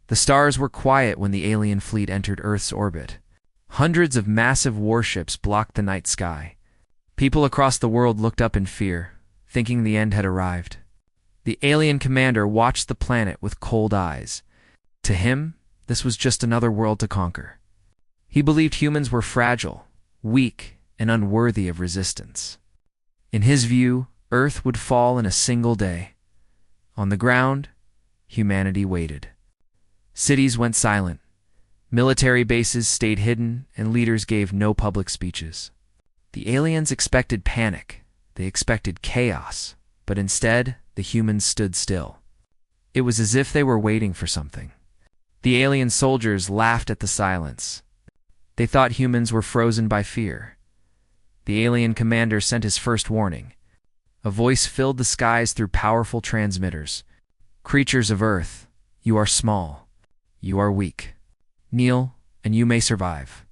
The stars were quiet when the alien fleet entered Earth's orbit. Hundreds of massive warships blocked the night sky. People across the world looked up in fear, thinking the end had arrived. The alien commander watched the planet with cold eyes. To him, this was just another world to conquer. He believed humans were fragile, weak, and unworthy of resistance. In his view, Earth would fall in a single day. On the ground, humanity waited. Cities went silent. Military bases stayed hidden, and leaders gave no public speeches. The aliens expected panic. They expected chaos. But instead, the humans stood still. It was as if they were waiting for something. The alien soldiers laughed at the silence. They thought humans were frozen by fear. The alien commander sent his first warning. A voice filled the skies through powerful transmitters. "Creatures of Earth, you are small. You are weak. Kneel, and you may survive."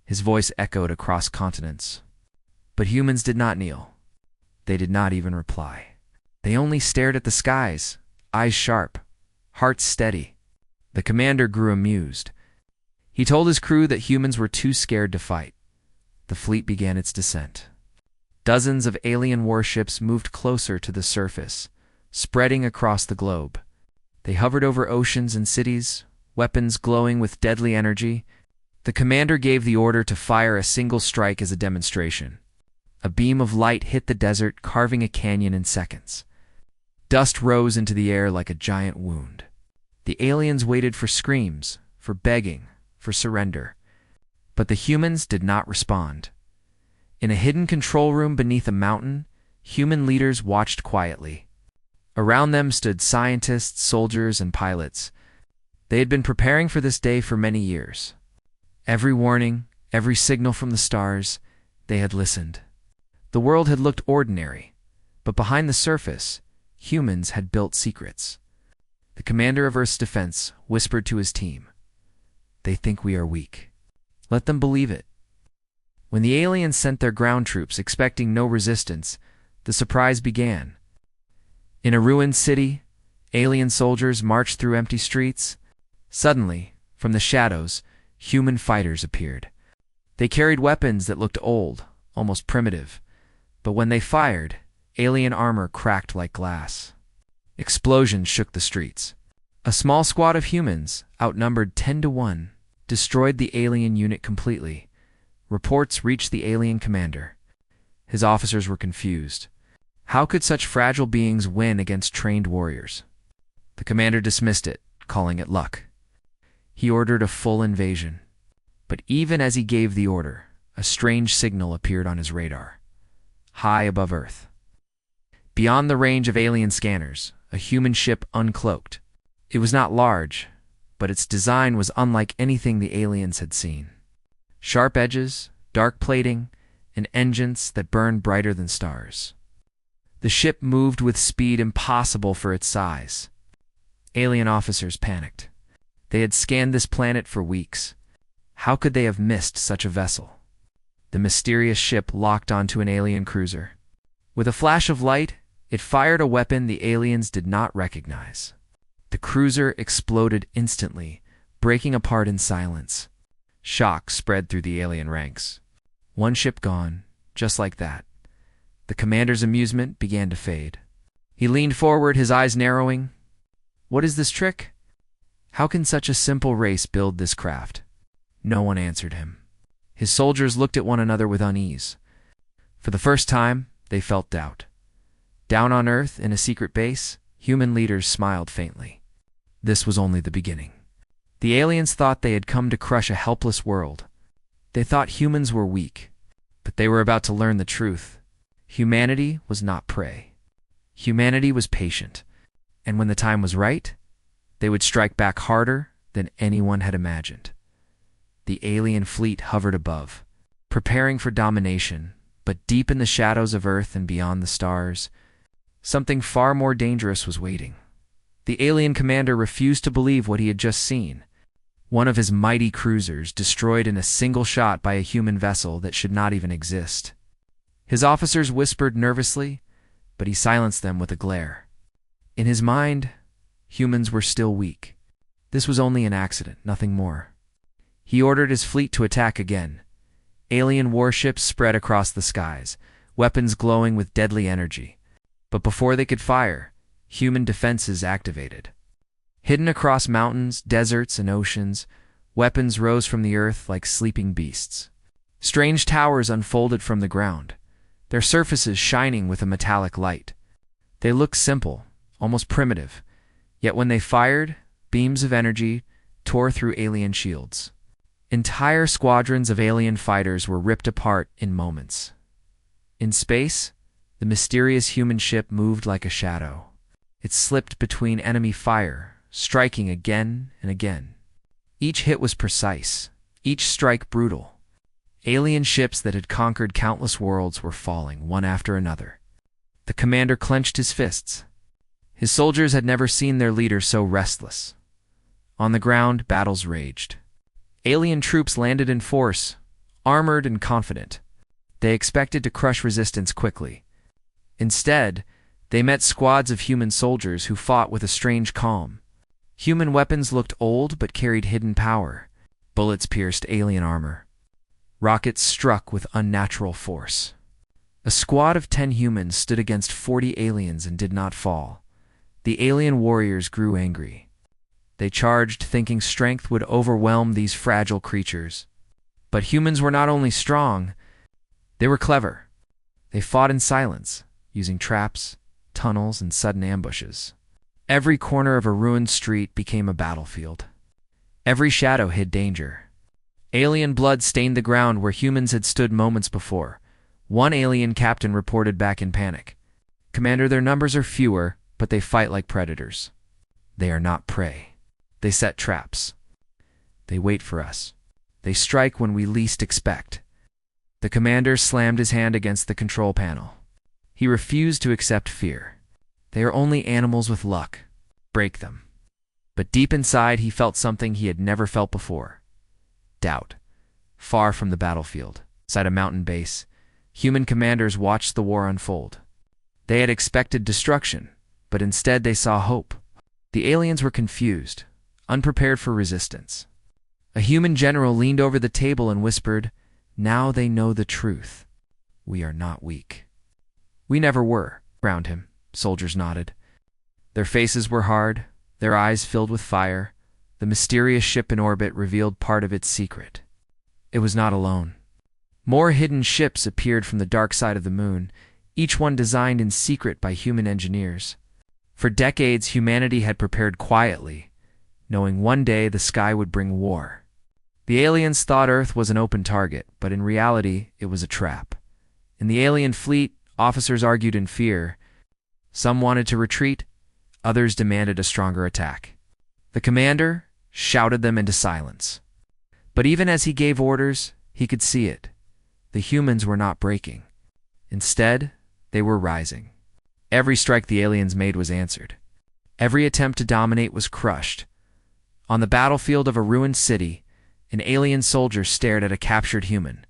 His voice echoed across continents. But humans did not kneel. They did not even reply. They only stared at the skies, eyes sharp, hearts steady. The commander grew amused. He told his crew that humans were too scared to fight. The fleet began its descent. Dozens of alien warships moved closer to the surface, spreading across the globe. They hovered over oceans and cities, weapons glowing with deadly energy. The commander gave the order to fire a single strike as a demonstration. A beam of light hit the desert, carving a canyon in seconds. Dust rose into the air like a giant wound. The aliens waited for screams, for begging, for surrender. But the humans did not respond. In a hidden control room beneath a mountain, human leaders watched quietly. Around them stood scientists, soldiers, and pilots. They had been preparing for this day for many years. Every warning, every signal from the stars, they had listened. The world had looked ordinary, but behind the surface, humans had built secrets. The commander of Earth's defense whispered to his team, "They think we are weak. Let them believe it." When the aliens sent their ground troops expecting no resistance, the surprise began. In a ruined city, alien soldiers marched through empty streets. Suddenly, from the shadows, human fighters appeared. They carried weapons that looked old, almost primitive. But when they fired, alien armor cracked like glass. Explosions shook the streets. A small squad of humans, outnumbered 10-1, destroyed the alien unit completely. Reports reached the alien commander. His officers were confused. How could such fragile beings win against trained warriors? The commander dismissed it, calling it luck. He ordered a full invasion. But even as he gave the order, a strange signal appeared on his radar. High above Earth. Beyond the range of alien scanners, a human ship uncloaked. It was not large, but its design was unlike anything the aliens had seen. Sharp edges, dark plating, and engines that burned brighter than stars. The ship moved with speed impossible for its size. Alien officers panicked. They had scanned this planet for weeks. How could they have missed such a vessel? The mysterious ship locked onto an alien cruiser. With a flash of light, it fired a weapon the aliens did not recognize. The cruiser exploded instantly, breaking apart in silence. Shock spread through the alien ranks. One ship gone, just like that. The commander's amusement began to fade. He leaned forward, his eyes narrowing. What is this trick? How can such a simple race build this craft? No one answered him. His soldiers looked at one another with unease. For the first time, they felt doubt. Down on Earth, in a secret base, human leaders smiled faintly. This was only the beginning. The aliens thought they had come to crush a helpless world. They thought humans were weak, but they were about to learn the truth. Humanity was not prey. Humanity was patient, and when the time was right, they would strike back harder than anyone had imagined. The alien fleet hovered above, preparing for domination, but deep in the shadows of Earth and beyond the stars, something far more dangerous was waiting. The alien commander refused to believe what he had just seen. One of his mighty cruisers destroyed in a single shot by a human vessel that should not even exist. His officers whispered nervously, but he silenced them with a glare. In his mind, humans were still weak. This was only an accident, nothing more. He ordered his fleet to attack again. Alien warships spread across the skies, weapons glowing with deadly energy. But before they could fire, human defenses activated. Hidden across mountains, deserts, and oceans, weapons rose from the earth like sleeping beasts. Strange towers unfolded from the ground, their surfaces shining with a metallic light. They looked simple, almost primitive, yet when they fired, beams of energy tore through alien shields. Entire squadrons of alien fighters were ripped apart in moments. In space, the mysterious human ship moved like a shadow. It slipped between enemy fire, striking again and again. Each hit was precise, each strike brutal. Alien ships that had conquered countless worlds were falling, one after another. The commander clenched his fists. His soldiers had never seen their leader so restless. On the ground, battles raged. Alien troops landed in force, armored and confident. They expected to crush resistance quickly. Instead, they met squads of human soldiers who fought with a strange calm. Human weapons looked old but carried hidden power. Bullets pierced alien armor. Rockets struck with unnatural force. A squad of 10 humans stood against 40 aliens and did not fall. The alien warriors grew angry. They charged, thinking strength would overwhelm these fragile creatures. But humans were not only strong, they were clever. They fought in silence, using traps, tunnels, and sudden ambushes. Every corner of a ruined street became a battlefield. Every shadow hid danger. Alien blood stained the ground where humans had stood moments before. One alien captain reported back in panic. "Commander, their numbers are fewer, but they fight like predators. They are not prey. They set traps. They wait for us. They strike when we least expect." The commander slammed his hand against the control panel. He refused to accept fear. They are only animals with luck. Break them. But deep inside, he felt something he had never felt before. Doubt. Far from the battlefield, inside a mountain base, human commanders watched the war unfold. They had expected destruction, but instead they saw hope. The aliens were confused, unprepared for resistance. A human general leaned over the table and whispered, "Now they know the truth. We are not weak." "We never were," around him. Soldiers nodded. Their faces were hard, their eyes filled with fire. The mysterious ship in orbit revealed part of its secret. It was not alone. More hidden ships appeared from the dark side of the moon, each one designed in secret by human engineers. For decades, humanity had prepared quietly, knowing one day the sky would bring war. The aliens thought Earth was an open target, but in reality, it was a trap. In the alien fleet, officers argued in fear. Some wanted to retreat, others demanded a stronger attack. The commander shouted them into silence. But even as he gave orders, he could see it. The humans were not breaking. Instead, they were rising. Every strike the aliens made was answered. Every attempt to dominate was crushed. On the battlefield of a ruined city, an alien soldier stared at a captured human.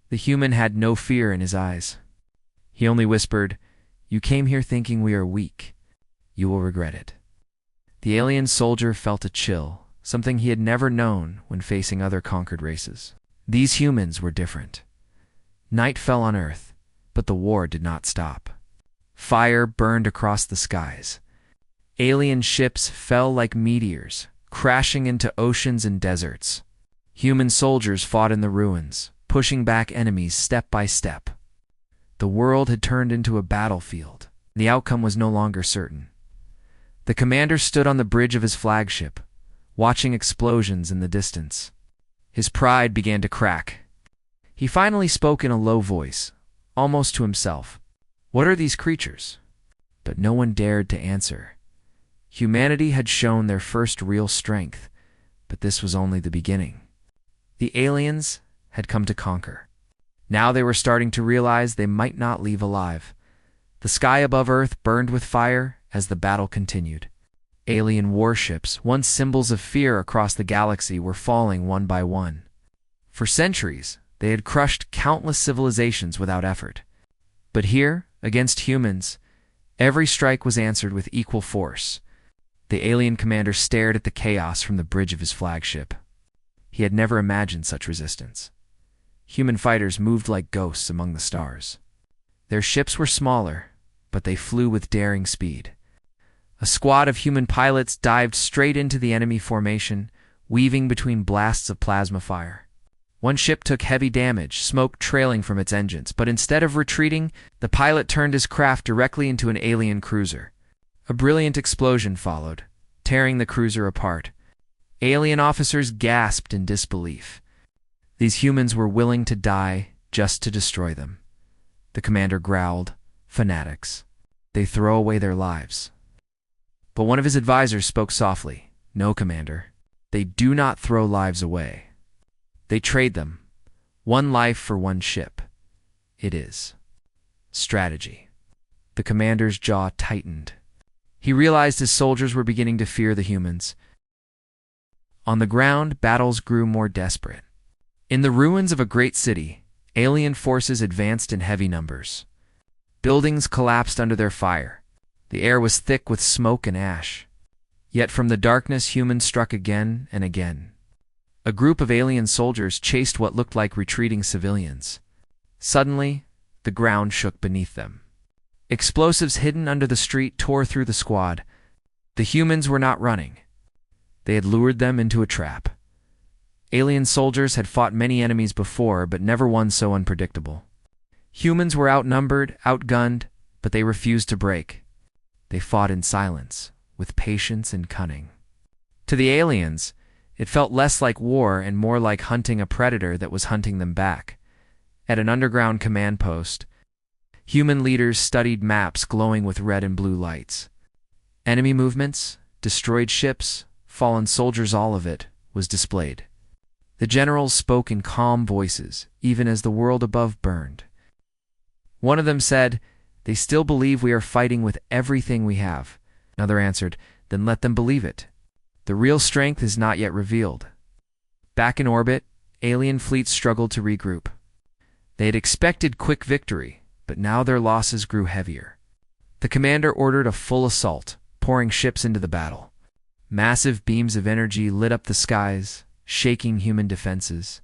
The human had no fear in his eyes. He only whispered, "You came here thinking we are weak. You will regret it." The alien soldier felt a chill, something he had never known when facing other conquered races. These humans were different. Night fell on Earth, but the war did not stop. Fire burned across the skies. Alien ships fell like meteors, crashing into oceans and deserts. Human soldiers fought in the ruins, pushing back enemies step by step. The world had turned into a battlefield. The outcome was no longer certain. The commander stood on the bridge of his flagship, watching explosions in the distance. His pride began to crack. He finally spoke in a low voice, almost to himself. "What are these creatures?" But no one dared to answer. Humanity had shown their first real strength, but this was only the beginning. The aliens had come to conquer. Now they were starting to realize they might not leave alive. The sky above Earth burned with fire as the battle continued. Alien warships, once symbols of fear across the galaxy, were falling one by one. For centuries, they had crushed countless civilizations without effort. But here, against humans, every strike was answered with equal force. The alien commander stared at the chaos from the bridge of his flagship. He had never imagined such resistance. Human fighters moved like ghosts among the stars. Their ships were smaller, but they flew with daring speed. A squad of human pilots dived straight into the enemy formation, weaving between blasts of plasma fire. One ship took heavy damage, smoke trailing from its engines, but instead of retreating, the pilot turned his craft directly into an alien cruiser. A brilliant explosion followed, tearing the cruiser apart. Alien officers gasped in disbelief. These humans were willing to die just to destroy them. The commander growled, "Fanatics. They throw away their lives." But one of his advisors spoke softly. "No, Commander. They do not throw lives away. They trade them. One life for one ship. It is strategy." The commander's jaw tightened. He realized his soldiers were beginning to fear the humans. On the ground, battles grew more desperate. In the ruins of a great city, alien forces advanced in heavy numbers. Buildings collapsed under their fire. The air was thick with smoke and ash. Yet from the darkness, humans struck again and again. A group of alien soldiers chased what looked like retreating civilians. Suddenly, the ground shook beneath them. Explosives hidden under the street tore through the squad. The humans were not running. They had lured them into a trap. Alien soldiers had fought many enemies before, but never one so unpredictable. Humans were outnumbered, outgunned, but they refused to break. They fought in silence, with patience and cunning. To the aliens, it felt less like war and more like hunting a predator that was hunting them back. At an underground command post, human leaders studied maps glowing with red and blue lights. Enemy movements, destroyed ships, fallen soldiers, all of it was displayed. The generals spoke in calm voices, even as the world above burned. One of them said, "They still believe we are fighting with everything we have." Another answered, "Then let them believe it. The real strength is not yet revealed." Back in orbit, alien fleets struggled to regroup. They had expected quick victory, but now their losses grew heavier. The commander ordered a full assault, pouring ships into the battle. Massive beams of energy lit up the skies, shaking human defenses.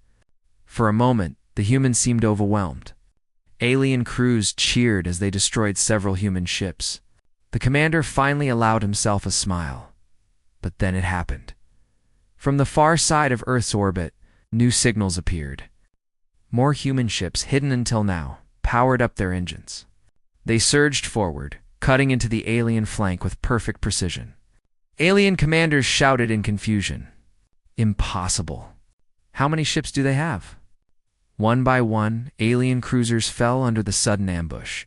For a moment, the humans seemed overwhelmed. Alien crews cheered as they destroyed several human ships. The commander finally allowed himself a smile. But then it happened. From the far side of Earth's orbit, new signals appeared. More human ships, hidden until now, powered up their engines. They surged forward, cutting into the alien flank with perfect precision. Alien commanders shouted in confusion. Impossible. How many ships do they have? One by one, alien cruisers fell under the sudden ambush.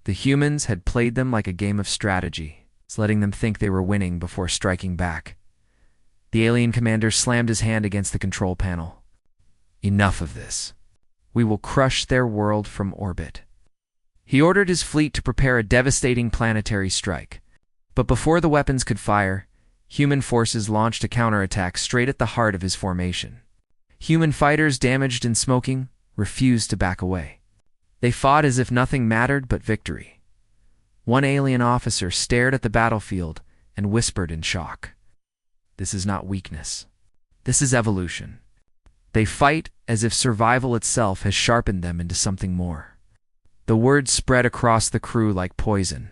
The humans had played them like a game of strategy, letting them think they were winning before striking back. The alien commander slammed his hand against the control panel. "Enough of this. We will crush their world from orbit." He ordered his fleet to prepare a devastating planetary strike. But before the weapons could fire, human forces launched a counterattack straight at the heart of his formation. Human fighters, damaged and smoking, refused to back away. They fought as if nothing mattered but victory. One alien officer stared at the battlefield and whispered in shock. "This is not weakness. This is evolution." They fight as if survival itself has sharpened them into something more. The word spread across the crew like poison.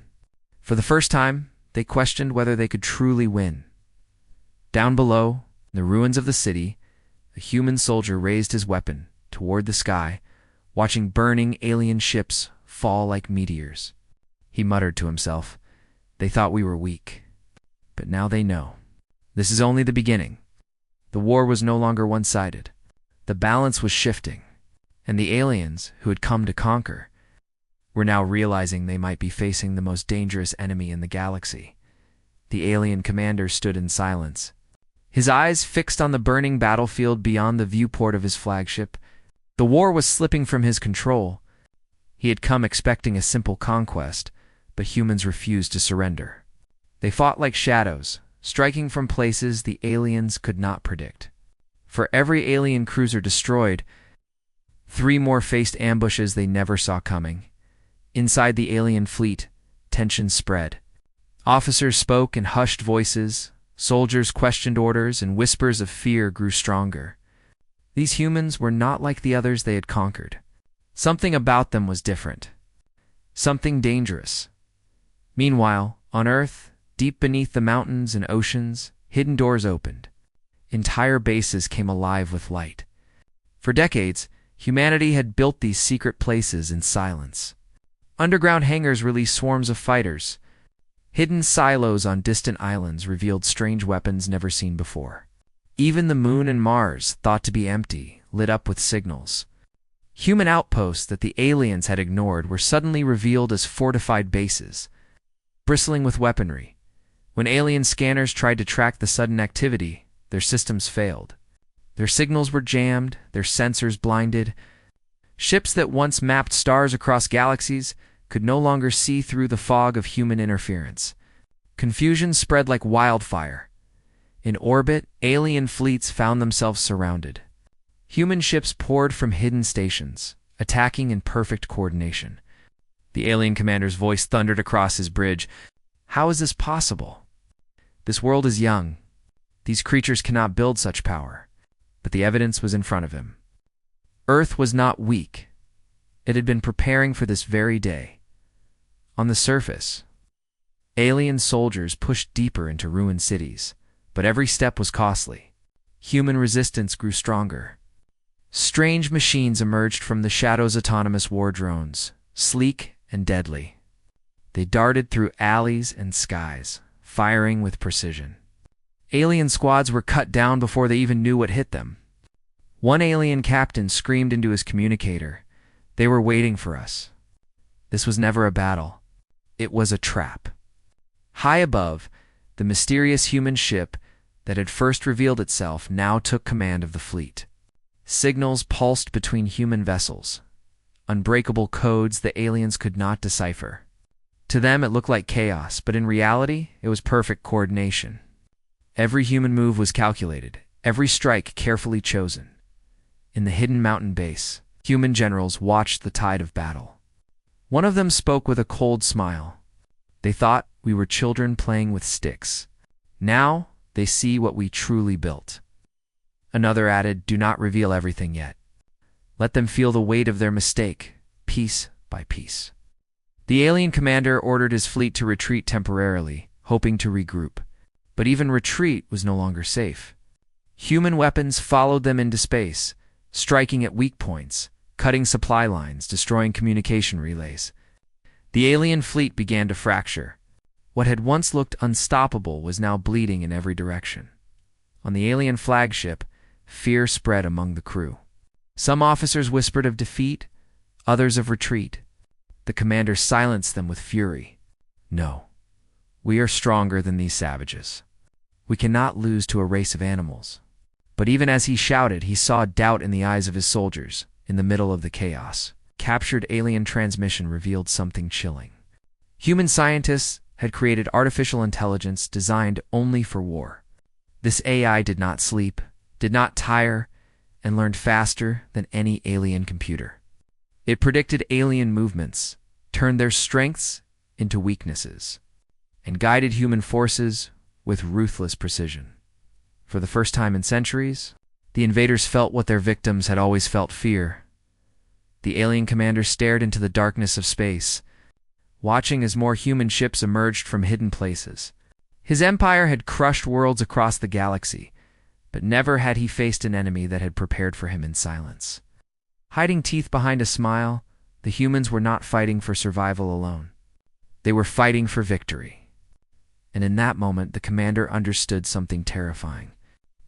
For the first time, they questioned whether they could truly win. Down below, in the ruins of the city, a human soldier raised his weapon toward the sky, watching burning alien ships fall like meteors. He muttered to himself, "They thought we were weak. But now they know. This is only the beginning." The war was no longer one-sided. The balance was shifting, and the aliens, who had come to conquer, were now realizing they might be facing the most dangerous enemy in the galaxy. The alien commander stood in silence, his eyes fixed on the burning battlefield beyond the viewport of his flagship. The war was slipping from his control. He had come expecting a simple conquest, but humans refused to surrender. They fought like shadows, striking from places the aliens could not predict. For every alien cruiser destroyed, 3 more faced ambushes they never saw coming. Inside the alien fleet, tension spread. Officers spoke in hushed voices, soldiers questioned orders, and whispers of fear grew stronger. These humans were not like the others they had conquered. Something about them was different. Something dangerous. Meanwhile, on Earth, deep beneath the mountains and oceans, hidden doors opened. Entire bases came alive with light. For decades, humanity had built these secret places in silence. Underground hangars released swarms of fighters. Hidden silos on distant islands revealed strange weapons never seen before. Even the moon and Mars, thought to be empty, lit up with signals. Human outposts that the aliens had ignored were suddenly revealed as fortified bases, bristling with weaponry. When alien scanners tried to track the sudden activity, their systems failed. Their signals were jammed, their sensors blinded. Ships that once mapped stars across galaxies could no longer see through the fog of human interference. Confusion spread like wildfire. In orbit, alien fleets found themselves surrounded. Human ships poured from hidden stations, attacking in perfect coordination. The alien commander's voice thundered across his bridge. How is this possible? This world is young. These creatures cannot build such power. But the evidence was in front of him. Earth was not weak. It had been preparing for this very day. On the surface, alien soldiers pushed deeper into ruined cities, but every step was costly. Human resistance grew stronger. Strange machines emerged from the shadows, autonomous war drones, sleek and deadly. They darted through alleys and skies, firing with precision. Alien squads were cut down before they even knew what hit them. One alien captain screamed into his communicator, "They were waiting for us." This was never a battle. It was a trap. High above, the mysterious human ship that had first revealed itself now took command of the fleet. Signals pulsed between human vessels, unbreakable codes the aliens could not decipher. To them it looked like chaos, but in reality it was perfect coordination. Every human move was calculated, every strike carefully chosen. In the hidden mountain base, human generals watched the tide of battle. One of them spoke with a cold smile. They thought we were children playing with sticks. Now they see what we truly built. Another added, "Do not reveal everything yet. Let them feel the weight of their mistake, piece by piece." The alien commander ordered his fleet to retreat temporarily, hoping to regroup. But even retreat was no longer safe. Human weapons followed them into space, striking at weak points, cutting supply lines, destroying communication relays. The alien fleet began to fracture. What had once looked unstoppable was now bleeding in every direction. On the alien flagship, fear spread among the crew. Some officers whispered of defeat, others of retreat. The commander silenced them with fury. "No, we are stronger than these savages. We cannot lose to a race of animals." But even as he shouted, he saw doubt in the eyes of his soldiers. In the middle of the chaos, captured alien transmission revealed something chilling. Human scientists had created artificial intelligence designed only for war. This AI did not sleep, did not tire, and learned faster than any alien computer. It predicted alien movements, turned their strengths into weaknesses, and guided human forces with ruthless precision. For the first time in centuries, the invaders felt what their victims had always felt: fear. The alien commander stared into the darkness of space, watching as more human ships emerged from hidden places. His empire had crushed worlds across the galaxy, but never had he faced an enemy that had prepared for him in silence. Hiding teeth behind a smile, the humans were not fighting for survival alone. They were fighting for victory. And in that moment, the commander understood something terrifying.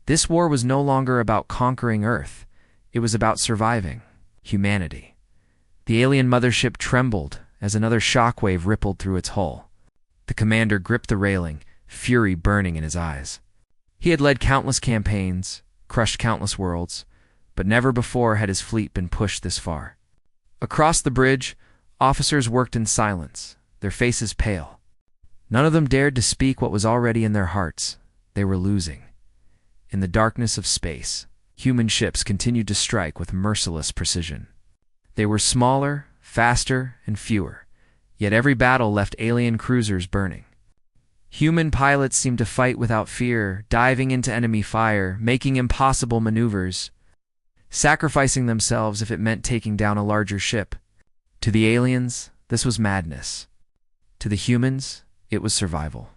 This war was no longer about conquering Earth. It was about surviving humanity. The alien mothership trembled as another shockwave rippled through its hull. The commander gripped the railing, fury burning in his eyes. He had led countless campaigns, crushed countless worlds, but never before had his fleet been pushed this far. Across the bridge, officers worked in silence, their faces pale. None of them dared to speak what was already in their hearts. They were losing. In the darkness of space, human ships continued to strike with merciless precision. They were smaller, faster, and fewer, yet every battle left alien cruisers burning. Human pilots seemed to fight without fear, diving into enemy fire, making impossible maneuvers, sacrificing themselves if it meant taking down a larger ship. To the aliens, this was madness. To the humans, it was survival.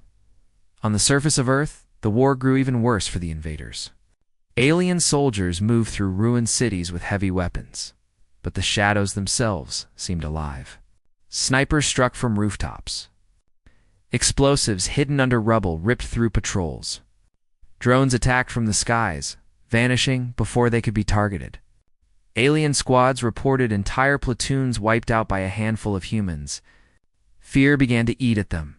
On the surface of Earth, the war grew even worse for the invaders. Alien soldiers moved through ruined cities with heavy weapons, but the shadows themselves seemed alive. Snipers struck from rooftops. Explosives hidden under rubble ripped through patrols. Drones attacked from the skies, vanishing before they could be targeted. Alien squads reported entire platoons wiped out by a handful of humans. Fear began to eat at them.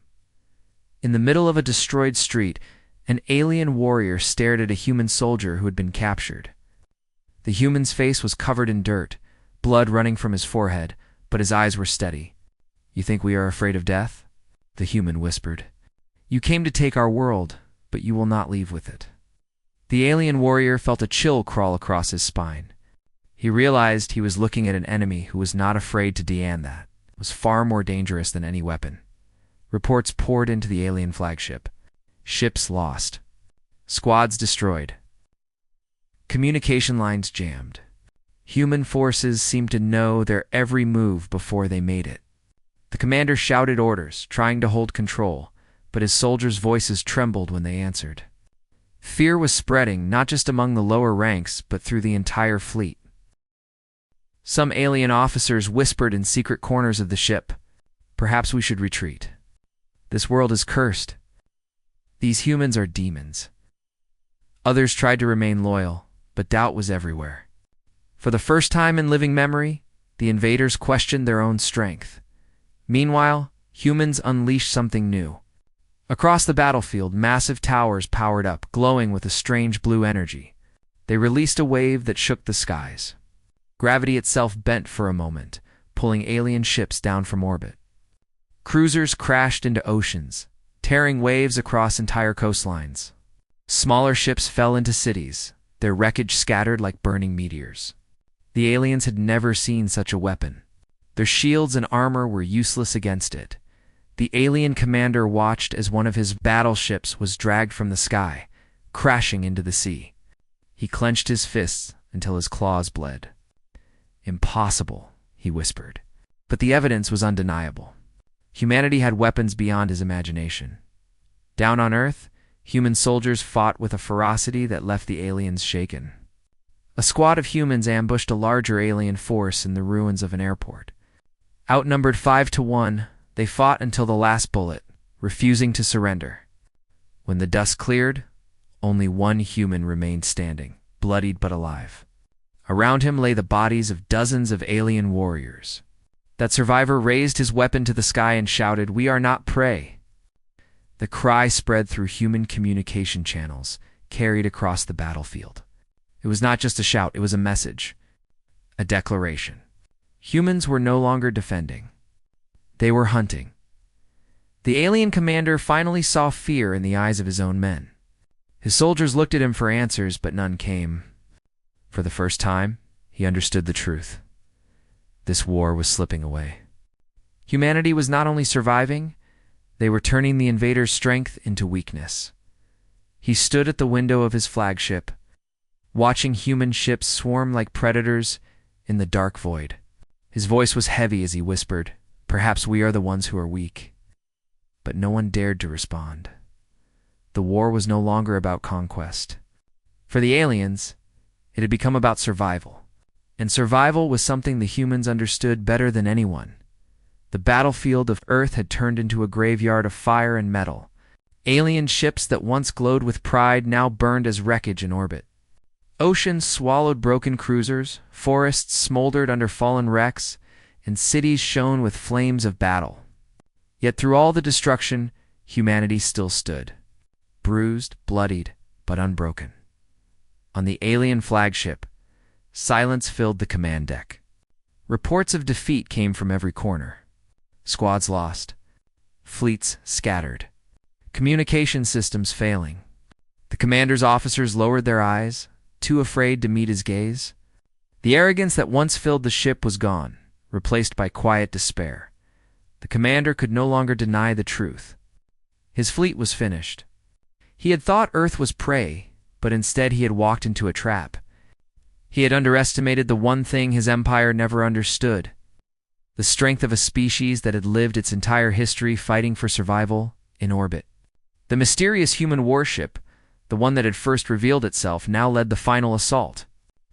In the middle of a destroyed street, an alien warrior stared at a human soldier who had been captured. The human's face was covered in dirt, blood running from his forehead, but his eyes were steady. "You think we are afraid of death?" the human whispered. "You came to take our world, but you will not leave with it." The alien warrior felt a chill crawl across his spine. He realized he was looking at an enemy who was not afraid to demand that. It was far more dangerous than any weapon. Reports poured into the alien flagship. Ships lost. Squads destroyed. Communication lines jammed. Human forces seemed to know their every move before they made it. The commander shouted orders, trying to hold control, but his soldiers' voices trembled when they answered. Fear was spreading not just among the lower ranks, but through the entire fleet. Some alien officers whispered in secret corners of the ship, "Perhaps we should retreat. This world is cursed. These humans are demons." Others tried to remain loyal, but doubt was everywhere. For the first time in living memory, the invaders questioned their own strength. Meanwhile, humans unleashed something new. Across the battlefield, massive towers powered up, glowing with a strange blue energy. They released a wave that shook the skies. Gravity itself bent for a moment, pulling alien ships down from orbit. Cruisers crashed into oceans, tearing waves across entire coastlines. Smaller ships fell into cities, their wreckage scattered like burning meteors. The aliens had never seen such a weapon. Their shields and armor were useless against it. The alien commander watched as one of his battleships was dragged from the sky, crashing into the sea. He clenched his fists until his claws bled. "Impossible," he whispered. But the evidence was undeniable. Humanity had weapons beyond his imagination. Down on Earth, human soldiers fought with a ferocity that left the aliens shaken. A squad of humans ambushed a larger alien force in the ruins of an airport. Outnumbered 5-1, they fought until the last bullet, refusing to surrender. When the dust cleared, only one human remained standing, bloodied but alive. Around him lay the bodies of dozens of alien warriors. That survivor raised his weapon to the sky and shouted, "We are not prey." The cry spread through human communication channels, carried across the battlefield. It was not just a shout, it was a message, a declaration. Humans were no longer defending. They were hunting. The alien commander finally saw fear in the eyes of his own men. His soldiers looked at him for answers, but none came. For the first time, he understood the truth. This war was slipping away. Humanity was not only surviving, they were turning the invaders' strength into weakness. He stood at the window of his flagship, watching human ships swarm like predators in the dark void. His voice was heavy as he whispered, "Perhaps we are the ones who are weak." But no one dared to respond. The war was no longer about conquest. For the aliens, it had become about survival. And survival was something the humans understood better than anyone. The battlefield of Earth had turned into a graveyard of fire and metal. Alien ships that once glowed with pride now burned as wreckage in orbit. Oceans swallowed broken cruisers, forests smoldered under fallen wrecks, and cities shone with flames of battle. Yet through all the destruction, humanity still stood, bruised, bloodied, but unbroken. On the alien flagship, silence filled the command deck. Reports of defeat came from every corner. Squads lost, fleets scattered, communication systems failing. The commander's officers lowered their eyes, too afraid to meet his gaze. The arrogance that once filled the ship was gone, replaced by quiet despair. The commander could no longer deny the truth. His fleet was finished. He had thought Earth was prey, but instead he had walked into a trap. He had underestimated the one thing his empire never understood: the strength of a species that had lived its entire history fighting for survival in orbit. The mysterious human warship, the one that had first revealed itself, now led the final assault.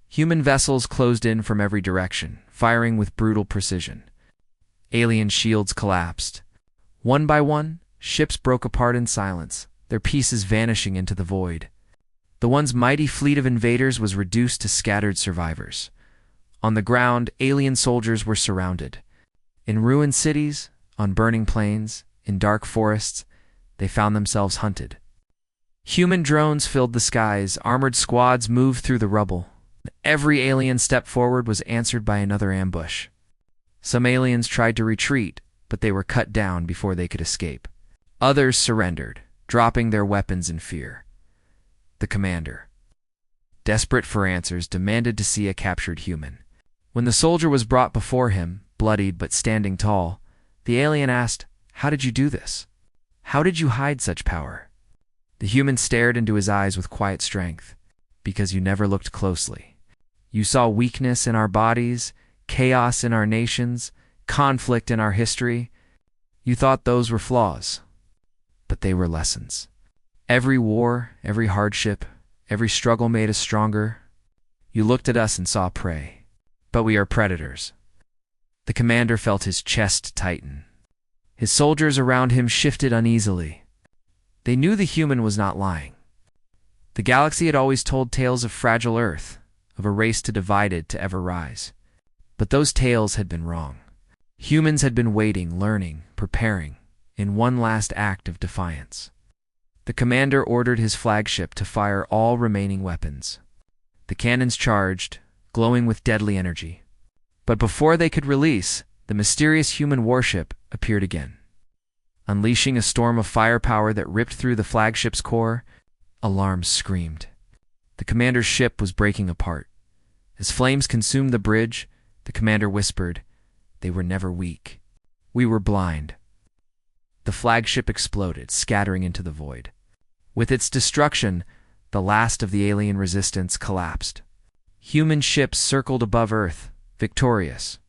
Human vessels closed in from every direction, firing with brutal precision. Alien shields collapsed. One by one, ships broke apart in silence, their pieces vanishing into the void. The once mighty fleet of invaders was reduced to scattered survivors. On the ground, alien soldiers were surrounded. In ruined cities, on burning plains, in dark forests, they found themselves hunted. Human drones filled the skies, armored squads moved through the rubble. Every alien step forward was answered by another ambush. Some aliens tried to retreat, but they were cut down before they could escape. Others surrendered, dropping their weapons in fear. The commander, desperate for answers, demanded to see a captured human. When the soldier was brought before him, bloodied but standing tall, the alien asked, "How did you do this? How did you hide such power?" The human stared into his eyes with quiet strength. "Because you never looked closely. You saw weakness in our bodies, chaos in our nations, conflict in our history. You thought those were flaws, but they were lessons. Every war, every hardship, every struggle made us stronger. You looked at us and saw prey, but we are predators." The commander felt his chest tighten. His soldiers around him shifted uneasily. They knew the human was not lying. The galaxy had always told tales of fragile Earth, of a race too divided to ever rise. But those tales had been wrong. Humans had been waiting, learning, preparing, in one last act of defiance. The commander ordered his flagship to fire all remaining weapons. The cannons charged, glowing with deadly energy. But before they could release, the mysterious human warship appeared again. Unleashing a storm of firepower that ripped through the flagship's core, alarms screamed. The commander's ship was breaking apart. As flames consumed the bridge, the commander whispered, "They were never weak. We were blind." The flagship exploded, scattering into the void. With its destruction, the last of the alien resistance collapsed. Human ships circled above Earth, victorious.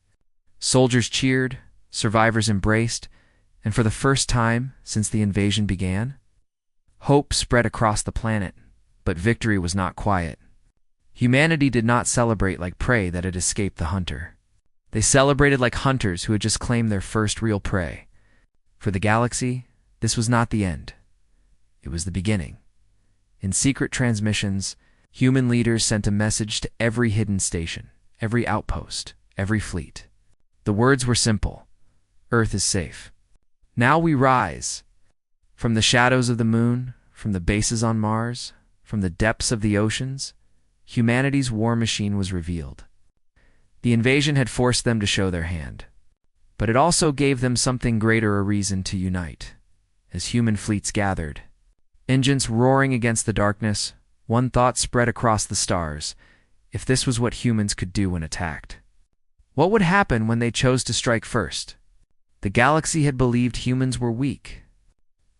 Soldiers cheered, survivors embraced, and for the first time since the invasion began, hope spread across the planet, but victory was not quiet. Humanity did not celebrate like prey that had escaped the hunter. They celebrated like hunters who had just claimed their first real prey. For the galaxy, this was not the end. It was the beginning. In secret transmissions, human leaders sent a message to every hidden station, every outpost, every fleet. The words were simple: Earth is safe. Now we rise. From the shadows of the moon, from the bases on Mars, from the depths of the oceans, humanity's war machine was revealed. The invasion had forced them to show their hand, but it also gave them something greater, a reason to unite. As human fleets gathered, engines roaring against the darkness, one thought spread across the stars: if this was what humans could do when attacked, what would happen when they chose to strike first? The galaxy had believed humans were weak.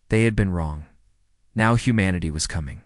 They had been wrong. Now humanity was coming.